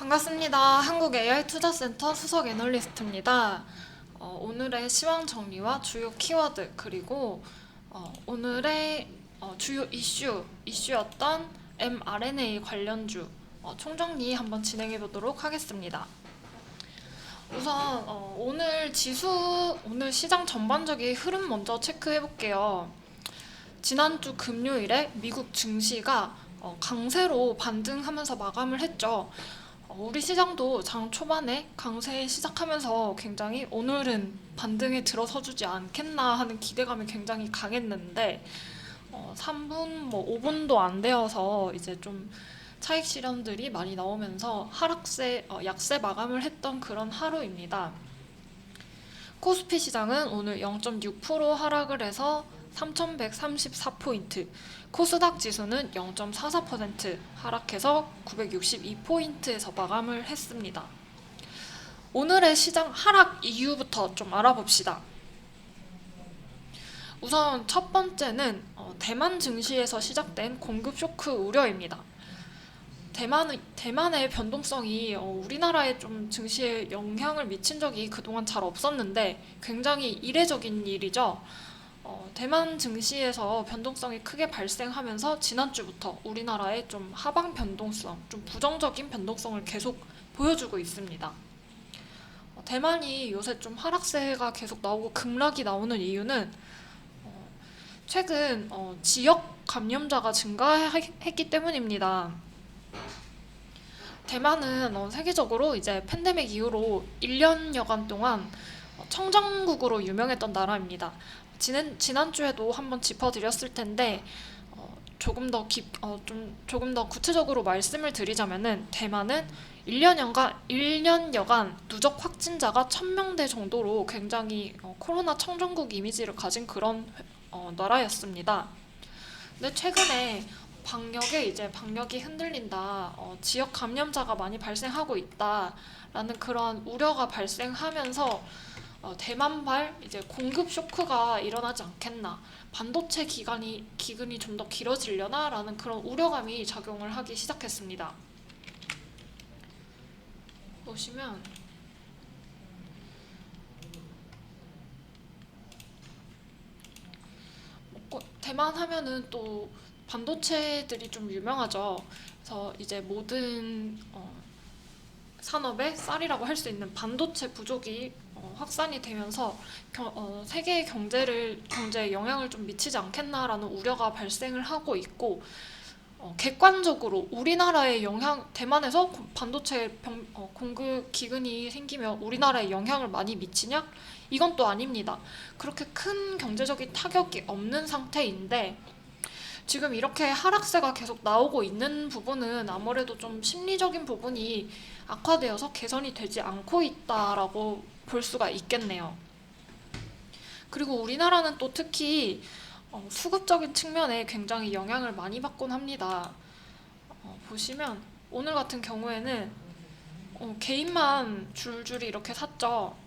반갑습니다. 한국 AI 투자센터 수석 애널리스트입니다. 오늘의 시황 정리와 주요 키워드 그리고 오늘의 주요 이슈였던 mRNA 관련주 총정리 한번 진행해 보도록 하겠습니다. 우선 오늘 시장 전반적인 흐름 먼저 체크해 볼게요. 지난주 금요일에 미국 증시가 강세로 반등하면서 마감을 했죠. 우리 시장도 장 초반에 강세 시작하면서 굉장히 오늘은 반등에 들어서주지 않겠나 하는 기대감이 굉장히 강했는데 3분, 5분도 안 되어서 이제 좀 차익 실현들이 많이 나오면서 약세 마감을 했던 그런 하루입니다. 코스피 시장은 오늘 0.6% 하락을 해서 3,134포인트, 코스닥 지수는 0.44% 하락해서 962포인트에서 마감을 했습니다. 오늘의 시장 하락 이유부터 좀 알아봅시다. 우선 첫 번째는 대만 증시에서 시작된 공급 쇼크 우려입니다. 대만의 변동성이 우리나라의 좀 증시에 영향을 미친 적이 그동안 잘 없었는데 굉장히 이례적인 일이죠. 대만 증시에서 변동성이 크게 발생하면서 지난주부터 우리나라의 좀 하방 변동성, 좀 부정적인 변동성을 계속 보여주고 있습니다. 대만이 요새 좀 하락세가 계속 나오고 급락이 나오는 이유는 최근 지역 감염자가 증가했기 때문입니다. 대만은 세계적으로 이제 팬데믹 이후로 1년여간 동안 청정국으로 유명했던 나라입니다. 지난주에도 한번 짚어드렸을 텐데 조금 더 구체적으로 말씀을 드리자면은 대만은 1년여간 누적 확진자가 1,000명대 정도로 굉장히 코로나 청정국 이미지를 가진 그런 나라였습니다. 근데 최근에 방역이 흔들린다, 지역 감염자가 많이 발생하고 있다라는 그런 우려가 발생하면서 대만발 이제 공급 쇼크가 일어나지 않겠나, 반도체 기근이 좀 더 길어지려나라는 그런 우려감이 작용을 하기 시작했습니다. 보시면 대만 하면은 또 반도체들이 좀 유명하죠. 그래서 이제 모든 산업의 쌀이라고 할 수 있는 반도체 부족이 확산이 되면서 세계 경제에 영향을 좀 미치지 않겠나라는 우려가 발생을 하고 있고, 객관적으로 우리나라의 대만에서 반도체 공급 기근이 생기면 우리나라에 영향을 많이 미치냐? 이건 또 아닙니다. 그렇게 큰 경제적인 타격이 없는 상태인데 지금 이렇게 하락세가 계속 나오고 있는 부분은 아무래도 좀 심리적인 부분이 악화되어서 개선이 되지 않고 있다라고 볼 수가 있겠네요. 그리고 우리나라는 또 특히 수급적인 측면에 굉장히 영향을 많이 받곤 합니다. 보시면 오늘 같은 경우에는 개인만 줄줄이 이렇게 샀죠.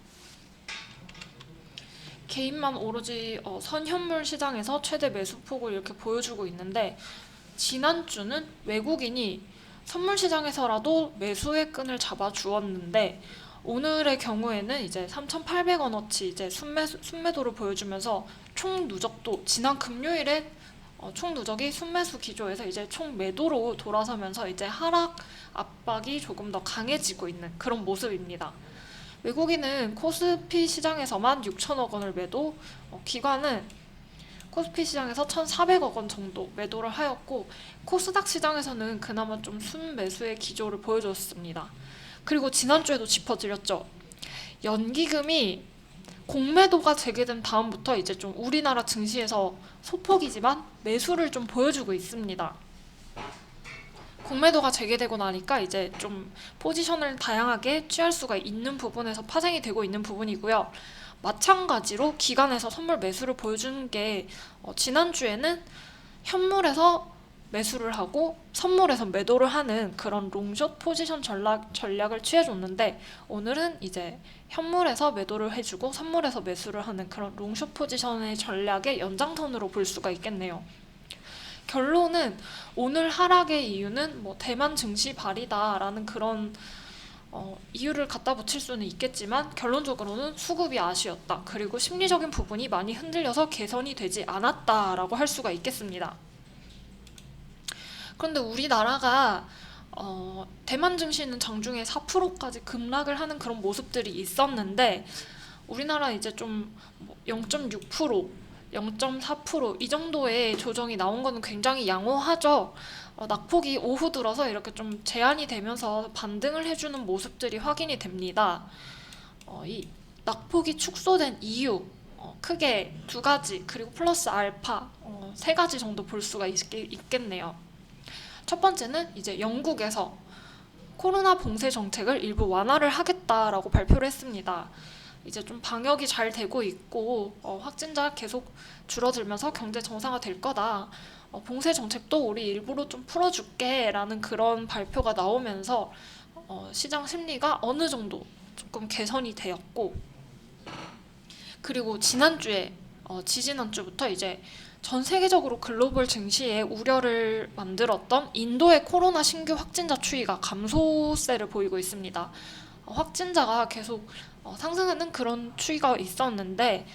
개인만 오로지 선현물 시장에서 최대 매수폭을 이렇게 보여주고 있는데, 지난주는 외국인이 선물 시장에서라도 매수의 끈을 잡아 주었는데 오늘의 경우에는 이제 3,800원어치 이제 순매도를 보여주면서 총 누적도 지난 금요일에 총 누적이 순매수 기조에서 이제 총 매도로 돌아서면서 이제 하락 압박이 조금 더 강해지고 있는 그런 모습입니다. 외국인은 코스피 시장에서만 6천억 원을 매도, 기관은 코스피 시장에서 1,400억 원 정도 매도를 하였고, 코스닥 시장에서는 그나마 좀 순매수의 기조를 보여줬습니다. 그리고 지난주에도 짚어드렸죠. 연기금이 공매도가 재개된 다음부터 이제 좀 우리나라 증시에서 소폭이지만 매수를 좀 보여주고 있습니다. 공매도가 재개되고 나니까 이제 좀 포지션을 다양하게 취할 수가 있는 부분에서 파생이 되고 있는 부분이고요. 마찬가지로 기관에서 선물 매수를 보여주는 게 지난주에는 현물에서 매수를 하고 선물에서 매도를 하는 그런 롱숏 포지션 전략을 취해줬는데, 오늘은 이제 현물에서 매도를 해주고 선물에서 매수를 하는 그런 롱숏 포지션의 전략의 연장선으로 볼 수가 있겠네요. 결론은 오늘 하락의 이유는 대만 증시 발이다라는 그런 이유를 갖다 붙일 수는 있겠지만 결론적으로는 수급이 아쉬웠다. 그리고 심리적인 부분이 많이 흔들려서 개선이 되지 않았다라고 할 수가 있겠습니다. 그런데 우리나라가 대만 증시는 장중에 4%까지 급락을 하는 그런 모습들이 있었는데 우리나라 이제 좀 0.6%, 0.4%이 정도의 조정이 나온 거는 굉장히 양호하죠. 낙폭이 오후 들어서 이렇게 좀 제한이 되면서 반등을 해주는 모습들이 확인이 됩니다. 이 낙폭이 축소된 이유 크게 두 가지 그리고 플러스 알파 세 가지 정도 볼 수가 있겠네요. 첫 번째는 이제 영국에서 코로나 봉쇄 정책을 일부 완화를 하겠다라고 발표를 했습니다. 이제 좀 방역이 잘 되고 있고 확진자 계속 줄어들면서 경제 정상화 될 거다. 봉쇄 정책도 우리 일부러 좀 풀어줄게 라는 그런 발표가 나오면서 시장 심리가 어느 정도 조금 개선이 되었고 그리고 지난주에 지지난주부터 이제 전 세계적으로 글로벌 증시에 우려를 만들었던 인도의 코로나 신규 확진자 추이가 감소세를 보이고 있습니다. 확진자가 계속 상승하는 그런 추이가 있었는데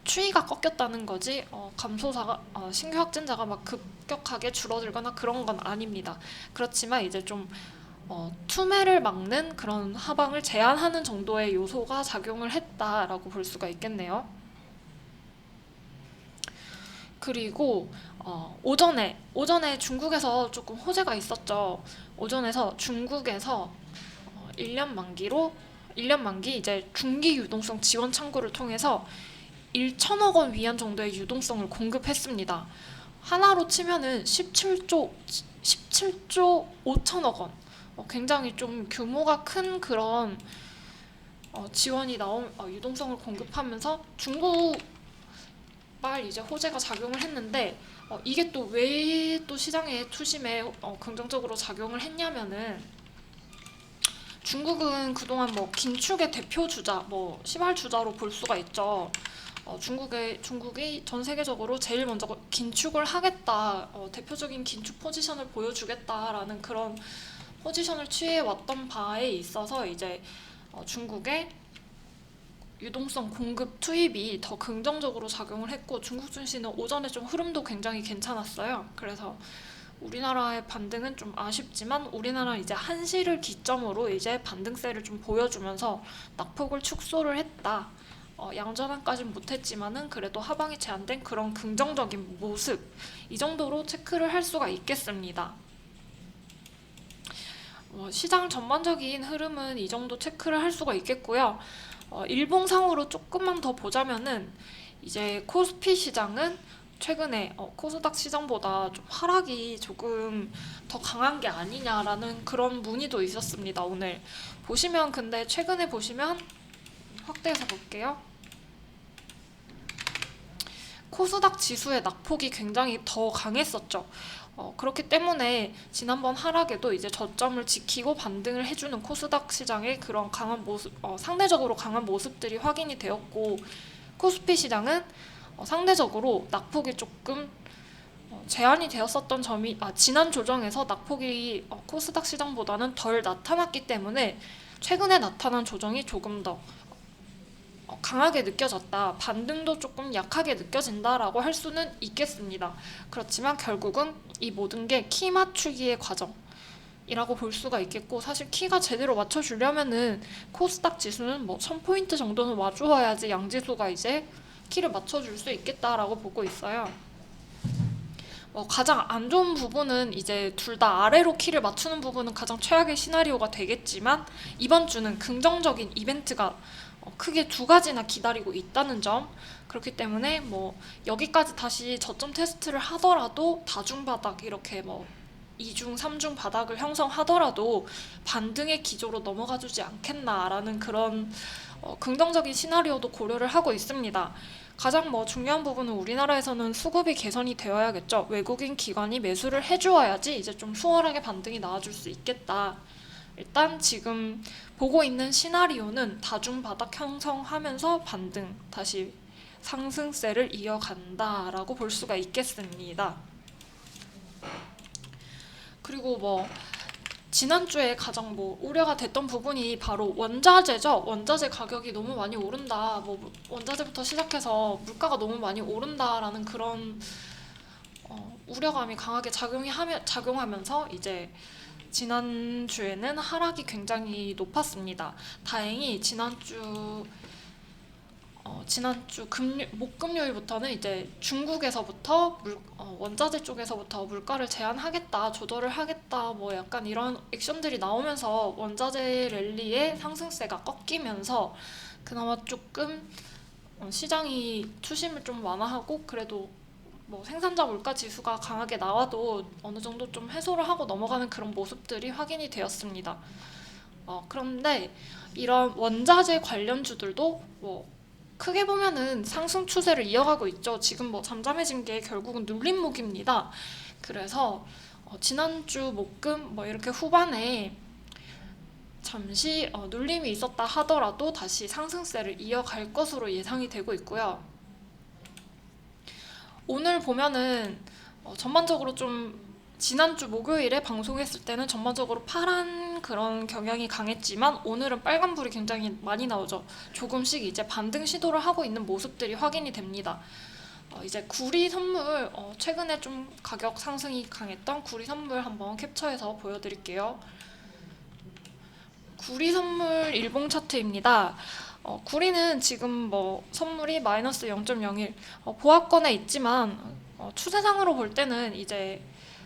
추이가 꺾였다는 거지 감소사가 신규 확진자가 막 급격하게 줄어들거나 그런 건 아닙니다. 그렇지만 이제 좀 투매를 막는 그런 하방을 제한하는 정도의 요소가 작용을 했다라고 볼 수가 있겠네요. 그리고 오전에 중국에서 조금 호재가 있었죠. 오전에서 중국에서 1년 만기 이제 중기 유동성 지원 창구를 통해서 1천억 원 위안 정도의 유동성을 공급했습니다. 하나로 치면은 17조 5천억 원. 굉장히 좀 규모가 큰 그런 지원이 유동성을 공급하면서 중국 말 이제 호재가 작용을 했는데 이게 또 왜 또 시장의 투심에 긍정적으로 작용을 했냐면은 중국은 그동안 뭐 긴축의 대표 주자, 뭐 시발 주자로 볼 수가 있죠. 중국이 전 세계적으로 제일 먼저 긴축을 하겠다, 대표적인 긴축 포지션을 보여주겠다라는 그런 포지션을 취해왔던 바에 있어서 이제 중국의 유동성 공급 투입이 더 긍정적으로 작용을 했고 중국 증시는 오전에 좀 흐름도 굉장히 괜찮았어요. 그래서 우리나라의 반등은 좀 아쉽지만 우리나라 이제 한시를 기점으로 이제 반등세를 좀 보여주면서 낙폭을 축소를 했다. 양전환까지는 못했지만은 그래도 하방이 제한된 그런 긍정적인 모습 이 정도로 체크를 할 수가 있겠습니다. 시장 전반적인 흐름은 이 정도 체크를 할 수가 있겠고요. 일봉상으로 조금만 더 보자면은 이제 코스피 시장은 최근에 코스닥 시장보다 좀 하락이 조금 더 강한 게 아니냐라는 그런 문의도 있었습니다. 오늘 보시면 근데 최근에 보시면 확대해서 볼게요. 코스닥 지수의 낙폭이 굉장히 더 강했었죠. 그렇기 때문에 지난번 하락에도 이제 저점을 지키고 반등을 해주는 코스닥 시장의 그런 강한 모습, 상대적으로 강한 모습들이 확인이 되었고 코스피 시장은 상대적으로 낙폭이 조금 제한이 되었었던 점이 지난 조정에서 낙폭이 코스닥 시장보다는 덜 나타났기 때문에 최근에 나타난 조정이 조금 더 강하게 느껴졌다. 반등도 조금 약하게 느껴진다라고 할 수는 있겠습니다. 그렇지만 결국은 이 모든 게 키 맞추기의 과정이라고 볼 수가 있겠고 사실 키가 제대로 맞춰주려면은 코스닥 지수는 뭐 1000포인트 정도는 와주어야지 양지수가 이제 키를 맞춰줄 수 있겠다라고 보고 있어요. 가장 안 좋은 부분은 이제 둘 다 아래로 키를 맞추는 부분은 가장 최악의 시나리오가 되겠지만 이번 주는 긍정적인 이벤트가 크게 두 가지나 기다리고 있다는 점. 그렇기 때문에 뭐 여기까지 다시 저점 테스트를 하더라도 다중바닥 이렇게 뭐 2중, 3중 바닥을 형성하더라도 반등의 기조로 넘어가 주지 않겠나라는 그런 긍정적인 시나리오도 고려를 하고 있습니다. 가장 뭐 중요한 부분은 우리나라에서는 수급이 개선이 되어야겠죠. 외국인 기관이 매수를 해주어야지 이제 좀 수월하게 반등이 나와줄 수 있겠다. 일단 지금 보고 있는 시나리오는 다중바닥 형성하면서 반등, 다시 상승세를 이어간다라고 볼 수가 있겠습니다. 그리고 뭐 지난주에 가장 우려가 됐던 부분이 바로 원자재죠. 원자재 가격이 너무 많이 오른다. 원자재부터 시작해서 물가가 너무 많이 오른다라는 그런 우려감이 강하게 작용하면서 이제 지난주에는 하락이 굉장히 높았습니다. 다행히 지난주 목금요일부터는 이제 중국에서부터 원자재 쪽에서부터 물가를 제한하겠다, 조절을 하겠다, 약간 이런 액션들이 나오면서 원자재 랠리의 상승세가 꺾이면서 그나마 조금 시장이 투심을 좀 완화하고 그래도 생산자 물가 지수가 강하게 나와도 어느 정도 좀 해소를 하고 넘어가는 그런 모습들이 확인이 되었습니다. 그런데 이런 원자재 관련주들도 크게 보면은 상승 추세를 이어가고 있죠. 지금 잠잠해진 게 결국은 눌림목입니다. 그래서 지난주 목금 이렇게 후반에 잠시 눌림이 있었다 하더라도 다시 상승세를 이어갈 것으로 예상이 되고 있고요. 오늘 보면은 전반적으로 좀 지난주 목요일에 방송했을 때는 전반적으로 파란 그런 경향이 강했지만 오늘은 빨간불이 굉장히 많이 나오죠. 조금씩 이제 반등 시도를 하고 있는 모습들이 확인이 됩니다. 이제 구리 선물 최근에 좀 가격 상승이 강했던 구리 선물 한번 캡처해서 보여드릴게요. 구리 선물 일봉 차트입니다. 구리는 지금 선물이 마이너스 0.01 보합권에 있지만 추세상으로 볼 때는 이제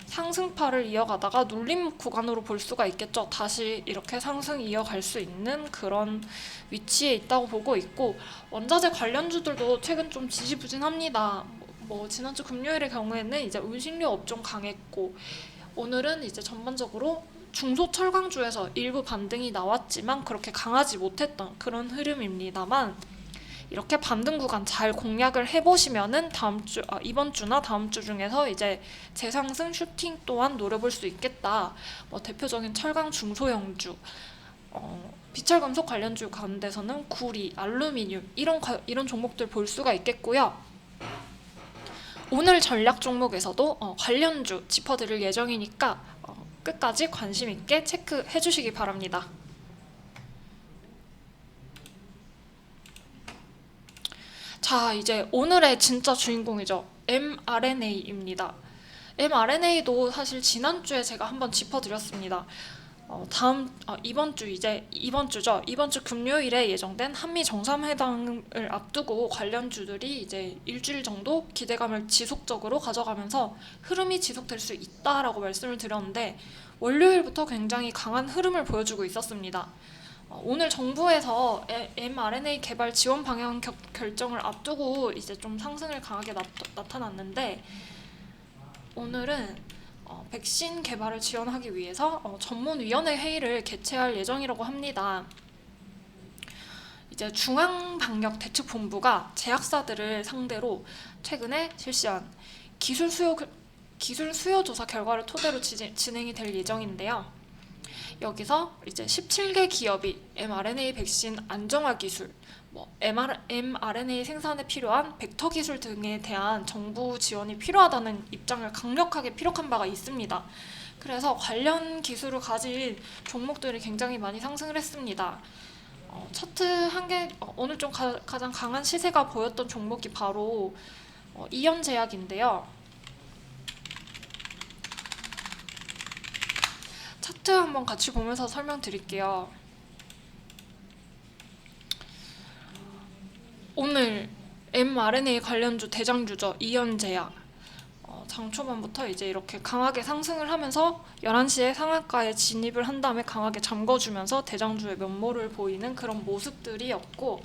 상승파를 이어가다가 눌림 구간으로 볼 수가 있겠죠. 다시 이렇게 상승 이어갈 수 있는 그런 위치에 있다고 보고 있고 원자재 관련주들도 최근 좀 지지부진합니다. 지난주 금요일의 경우에는 이제 운신료 업종 강했고 오늘은 이제 전반적으로 중소철강주에서 일부 반등이 나왔지만 그렇게 강하지 못했던 그런 흐름입니다만 이렇게 반등 구간 잘 공략을 해보시면은 이번 주나 다음 주 중에서 이제 재상승 슈팅 또한 노려볼 수 있겠다. 대표적인 철강 중소형주, 비철금속 관련주 가운데서는 구리, 알루미늄 이런 종목들 볼 수가 있겠고요. 오늘 전략 종목에서도 관련주 짚어드릴 예정이니까 끝까지 관심 있게 체크해 주시기 바랍니다. 자, 이제 오늘의 진짜 주인공이죠. mRNA입니다. mRNA도 사실 지난주에 제가 한번 짚어드렸습니다. 이번 주죠. 이번 주 금요일에 예정된 한미 정상회담을 앞두고 관련주들이 이제 일주일 정도 기대감을 지속적으로 가져가면서 흐름이 지속될 수 있다라고 말씀을 드렸는데 월요일부터 굉장히 강한 흐름을 보여주고 있었습니다. 오늘 정부에서 mRNA 개발 지원 방향 결정을 앞두고 이제 좀 상승을 강하게 나타났는데 오늘은 백신 개발을 지원하기 위해서 전문위원회 회의를 개최할 예정이라고 합니다. 이제 중앙방역대책본부가 제약사들을 상대로 최근에 실시한 기술 수요 조사 결과를 토대로 진행이 될 예정인데요. 여기서 이제 17개 기업이 mRNA 백신 안정화 기술, mRNA 생산에 필요한 벡터 기술 등에 대한 정부 지원이 필요하다는 입장을 강력하게 피력한 바가 있습니다. 그래서 관련 기술을 가진 종목들이 굉장히 많이 상승을 했습니다. 차트 한 개, 오늘 좀 가장 강한 시세가 보였던 종목이 바로 이연제약인데요. 차트 한번 같이 보면서 설명드릴게요. 오늘 mRNA 관련주 대장주죠. 이연제약. 장 초반부터 이제 이렇게 강하게 상승을 하면서 11시에 상한가에 진입을 한 다음에 강하게 잠궈주면서 대장주의 면모를 보이는 그런 모습들이었고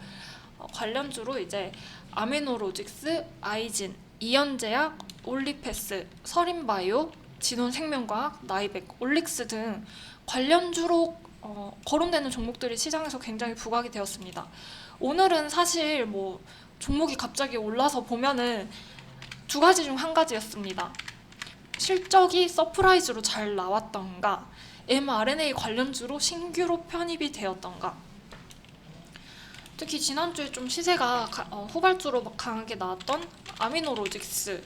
관련주로 이제 아미노로직스, 아이진, 이연제약, 올리패스, 서린바이오, 진원생명과학, 나이백, 올릭스 등 관련주로 거론되는 종목들이 시장에서 굉장히 부각이 되었습니다. 오늘은 사실 종목이 갑자기 올라서 보면은 두 가지 중 한 가지였습니다. 실적이 서프라이즈로 잘 나왔던가 mRNA 관련주로 신규로 편입이 되었던가. 특히 지난주에 좀 시세가 후발주로 강하게 나왔던 아미노로직스,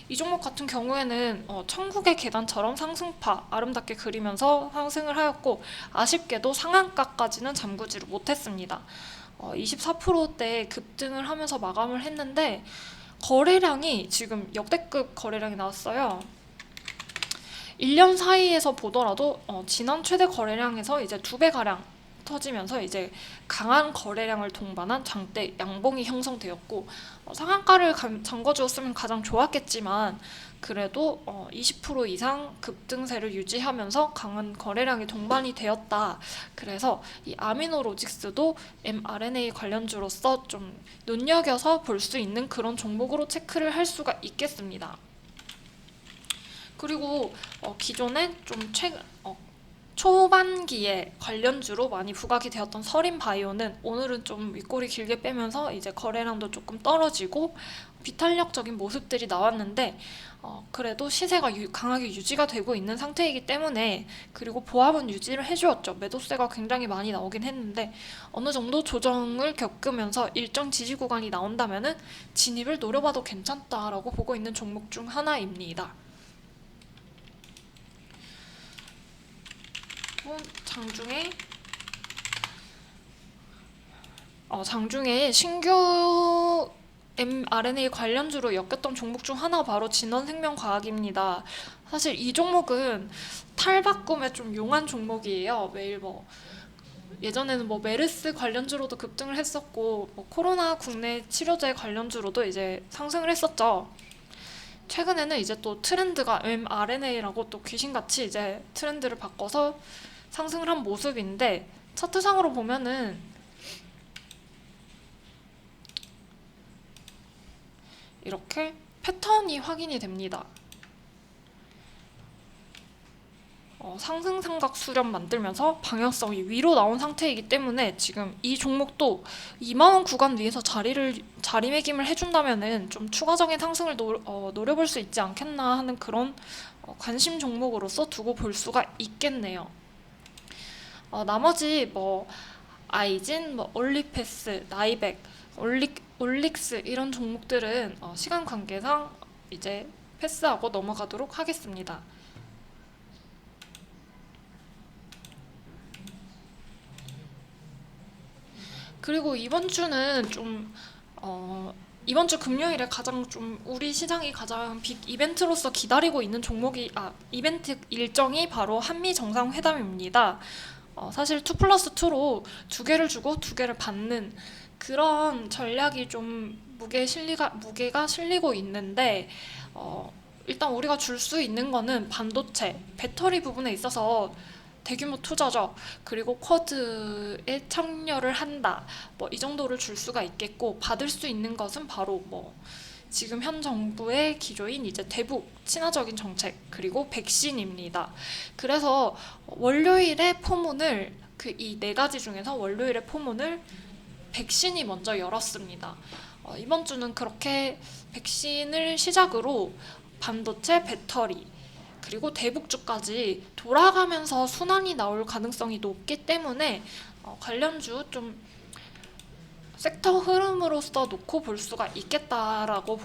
이 종목 같은 경우에는 천국의 계단처럼 상승파 아름답게 그리면서 상승을 하였고 아쉽게도 상한가까지는 잠그지를 못했습니다. 24%대 급등을 하면서 마감을 했는데 거래량이 지금 역대급 거래량이 나왔어요. 1년 사이에서 보더라도 지난 최대 거래량에서 이제 2배가량 터지면서 이제 강한 거래량을 동반한 장대 양봉이 형성되었고 상한가를 잠궈주었으면 가장 좋았겠지만 그래도 20% 이상 급등세를 유지하면서 강한 거래량이 동반이 되었다. 그래서 이 아미노로직스도 mRNA 관련주로서 좀 눈여겨서 볼 수 있는 그런 종목으로 체크를 할 수가 있겠습니다. 그리고 기존에 좀 초반기에 관련주로 많이 부각이 되었던 서린바이오는 오늘은 좀 윗꼬리 길게 빼면서 이제 거래량도 조금 떨어지고 비탄력적인 모습들이 나왔는데 그래도 시세가 강하게 유지가 되고 있는 상태이기 때문에 그리고 보합은 유지를 해주었죠. 매도세가 굉장히 많이 나오긴 했는데 어느 정도 조정을 겪으면서 일정 지지 구간이 나온다면은 진입을 노려봐도 괜찮다라고 보고 있는 종목 중 하나입니다. 장중에 신규 mRNA 관련주로 엮였던 종목 중 하나 바로 진원생명과학입니다. 사실 이 종목은 탈바꿈에 좀 용한 종목이에요. 매일 예전에는 메르스 관련주로도 급등을 했었고 코로나 국내 치료제 관련주로도 이제 상승을 했었죠. 최근에는 이제 또 트렌드가 mRNA라고 또 귀신같이 이제 트렌드를 바꿔서 상승을 한 모습인데 차트상으로 보면은 이렇게 패턴이 확인이 됩니다. 상승 삼각 수렴 만들면서 방향성이 위로 나온 상태이기 때문에 지금 이 종목도 2만원 구간 위에서 자리매김을 해준다면은 좀 추가적인 상승을 노려볼 수 있지 않겠나 하는 그런 관심 종목으로서 두고 볼 수가 있겠네요. 나머지 아이진, 올리패스, 나이백, 올릭스 이런 종목들은 시간 관계상 이제 패스하고 넘어가도록 하겠습니다. 그리고 이번 주는 이번 주 금요일에 가장 좀 우리 시장이 가장 빅 이벤트로서 기다리고 있는 이벤트 일정이 바로 한미 정상회담입니다. 사실 2+2로 2개를 주고 2개를 받는 그런 전략이 좀 무게가 실리고 있는데 일단 우리가 줄 수 있는 거는 반도체, 배터리 부분에 있어서 대규모 투자죠. 그리고 쿼드에 참여를 한다. 이 정도를 줄 수가 있겠고 받을 수 있는 것은 바로 지금 현 정부의 기조인 이제 대북 친화적인 정책 그리고 백신입니다. 그래서 월요일에 포문을 이 네 가지 중에서 월요일에 포문을 백신이 먼저 열었습니다. 이번 주는 그렇게 백신을 시작으로 반도체, 배터리 그리고 대북주까지 돌아가면서 순환이 나올 가능성이 높기 때문에 관련주 좀 섹터 흐름으로서 놓고 볼 수가 있겠다라고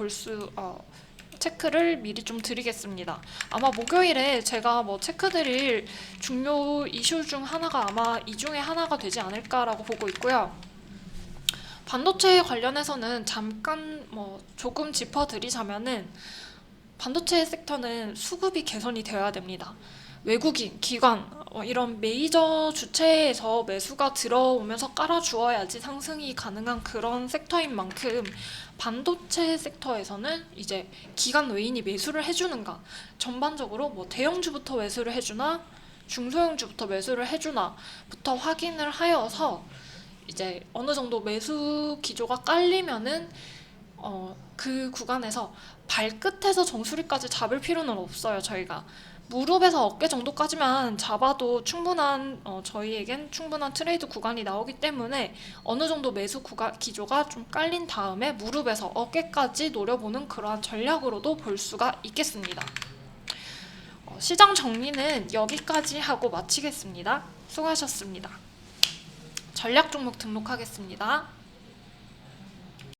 체크를 미리 좀 드리겠습니다. 아마 목요일에 제가 체크드릴 중요 이슈 중 하나가 아마 이 중에 하나가 되지 않을까라고 보고 있고요. 반도체 관련해서는 잠깐 조금 짚어드리자면은 반도체 섹터는 수급이 개선이 되어야 됩니다. 외국인, 기관 이런 메이저 주체에서 매수가 들어오면서 깔아주어야지 상승이 가능한 그런 섹터인 만큼 반도체 섹터에서는 이제 기관 외인이 매수를 해주는가 전반적으로 대형주부터 매수를 해주나 중소형주부터 매수를 해주나부터 확인을 하여서 이제 어느 정도 매수 기조가 깔리면은 그 구간에서 발끝에서 정수리까지 잡을 필요는 없어요. 저희가 무릎에서 어깨 정도까지만 잡아도 저희에겐 충분한 트레이드 구간이 나오기 때문에 어느 정도 매수 기조가 좀 깔린 다음에 무릎에서 어깨까지 노려보는 그러한 전략으로도 볼 수가 있겠습니다. 시장 정리는 여기까지 하고 마치겠습니다. 수고하셨습니다. 전략 종목 등록하겠습니다.